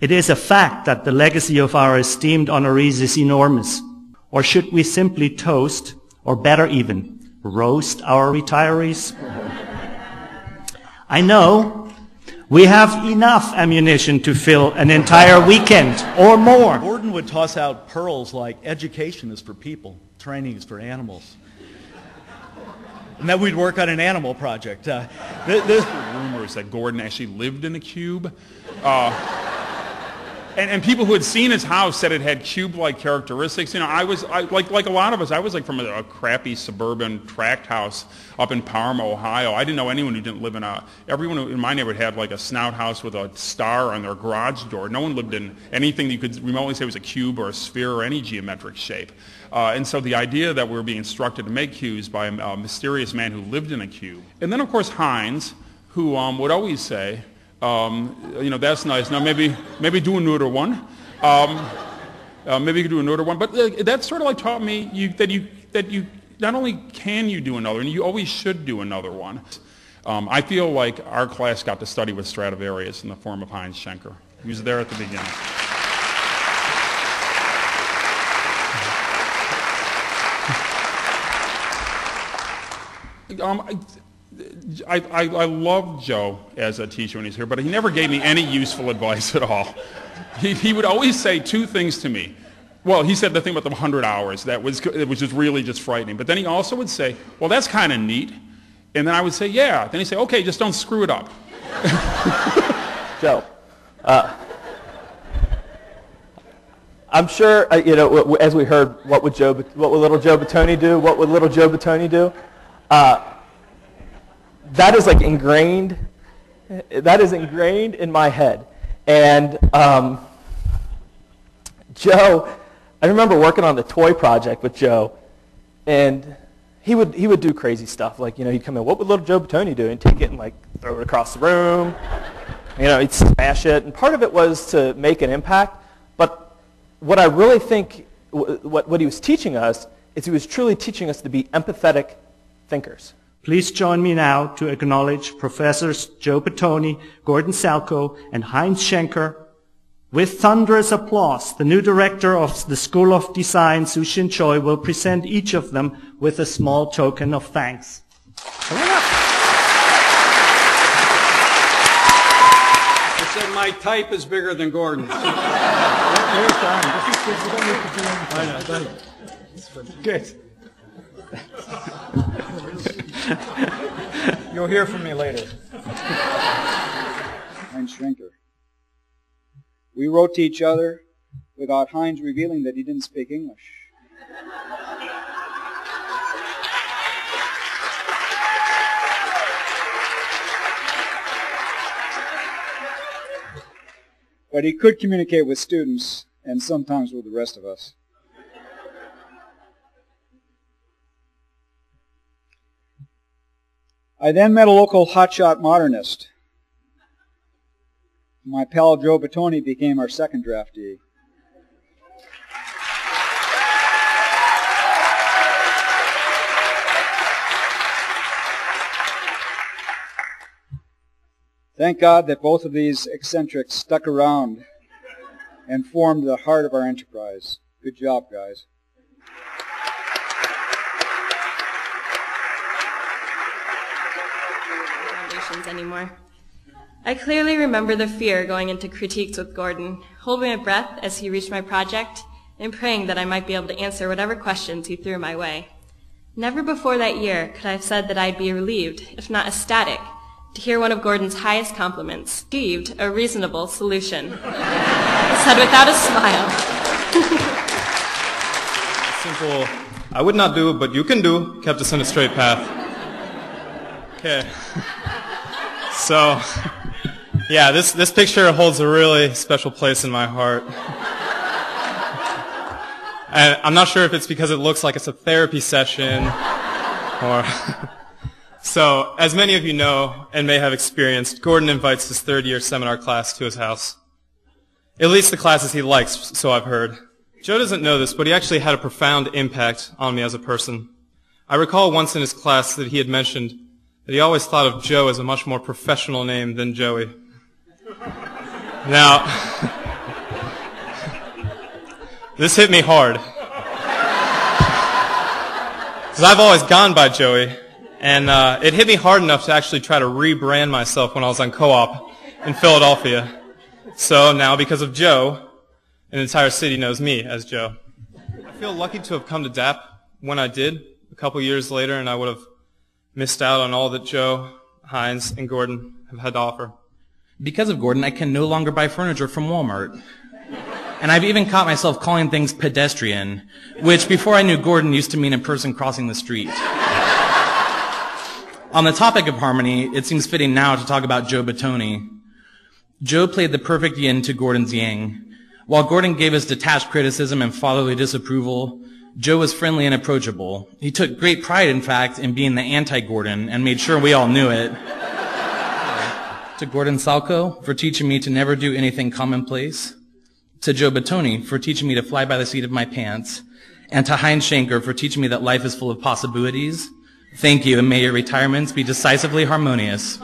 It is a fact that the legacy of our esteemed honorees is enormous. Or should we simply toast, or better even, roast our retirees? I know we have enough ammunition to fill an entire weekend or more. Gordon would toss out pearls like education is for people, training is for animals. And then we'd work on an animal project. Rumors that Gordon actually lived in a cube. And people who had seen his house said it had cube-like characteristics. You know, like a lot of us, I was like from a crappy suburban tract house up in Parma, Ohio. I didn't know anyone who didn't live in everyone in my neighborhood had like a snout house with a star on their garage door. No one lived in anything that you could remotely say was a cube or a sphere or any geometric shape. And so the idea that we were being instructed to make cubes by a mysterious man who lived in a cube. And then, of course, Heinz, who would always say, you know, that's nice. Now maybe do another one. Maybe you could do another one. But that sort of like taught me that you not only can you do another one, you always should do another one. I feel like our class got to study with Stradivarius in the form of Heinz Schenker. He was there at the beginning. I love Joe as a teacher when he's here, but he never gave me any useful advice at all. He would always say two things to me. Well, he said the thing about the 100 hours. It was just really just frightening. But then he also would say, well, that's kind of neat. And then I would say, yeah. Then he'd say, okay, just don't screw it up. Joe, I'm sure, you know, as we heard, what would little Joe Bottoni do? What would little Joe Bottoni do? That is like ingrained. That is ingrained in my head. And Joe, I remember working on the toy project with Joe, and he would do crazy stuff. Like, you know, he'd come in, what would little Joe Bottoni do? And take it and like throw it across the room. You know, he'd smash it. And part of it was to make an impact. But what I really think, what he was teaching us is he was truly teaching us to be empathetic thinkers. Please join me now to acknowledge Professors Joe Bottoni, Gordon Salko, and Heinz Schenker. With thunderous applause, the new director of the School of Design, Su-Shin Choi, will present each of them with a small token of thanks. Come on up. I said my type is bigger than Gordon's. Good. You'll hear from me later. Heinz Schenker. We wrote to each other without Heinz revealing that he didn't speak English. But he could communicate with students and sometimes with the rest of us. I then met a local hotshot modernist. My pal Joe Bottoni became our second draftee. Thank God that both of these eccentrics stuck around and formed the heart of our enterprise. Good job, guys. Anymore. I clearly remember the fear going into critiques with Gordon, holding my breath as he reached my project, and praying that I might be able to answer whatever questions he threw my way. Never before that year could I have said that I'd be relieved, if not ecstatic, to hear one of Gordon's highest compliments, achieved a reasonable solution. He said without a smile. Simple, I would not do, but you can do, kept us on a straight path. Okay. So, yeah, this picture holds a really special place in my heart. And I'm not sure if it's because it looks like it's a therapy session or... So, as many of you know and may have experienced, Gordon invites his third-year seminar class to his house. At least the classes he likes, so I've heard. Joe doesn't know this, but he actually had a profound impact on me as a person. I recall once in his class that he had mentioned that he always thought of Joe as a much more professional name than Joey. Now, This hit me hard. Because I've always gone by Joey, and it hit me hard enough to actually try to rebrand myself when I was on co-op in Philadelphia. So now, because of Joe, an entire city knows me as Joe. I feel lucky to have come to DAAP when I did, a couple years later, and I would have missed out on all that Joe, Heinz, and Gordon have had to offer. Because of Gordon, I can no longer buy furniture from Walmart. And I've even caught myself calling things pedestrian, which before I knew Gordon used to mean a person crossing the street. On the topic of harmony, it seems fitting now to talk about Joe Bottoni. Joe played the perfect yin to Gordon's yang. While Gordon gave us detached criticism and fatherly disapproval, Joe was friendly and approachable. He took great pride, in fact, in being the anti-Gordon and made sure we all knew it. To Gordon Salco for teaching me to never do anything commonplace. To Joe Bottoni for teaching me to fly by the seat of my pants. And to Heinz Schenker for teaching me that life is full of possibilities. Thank you, and may your retirements be decisively harmonious.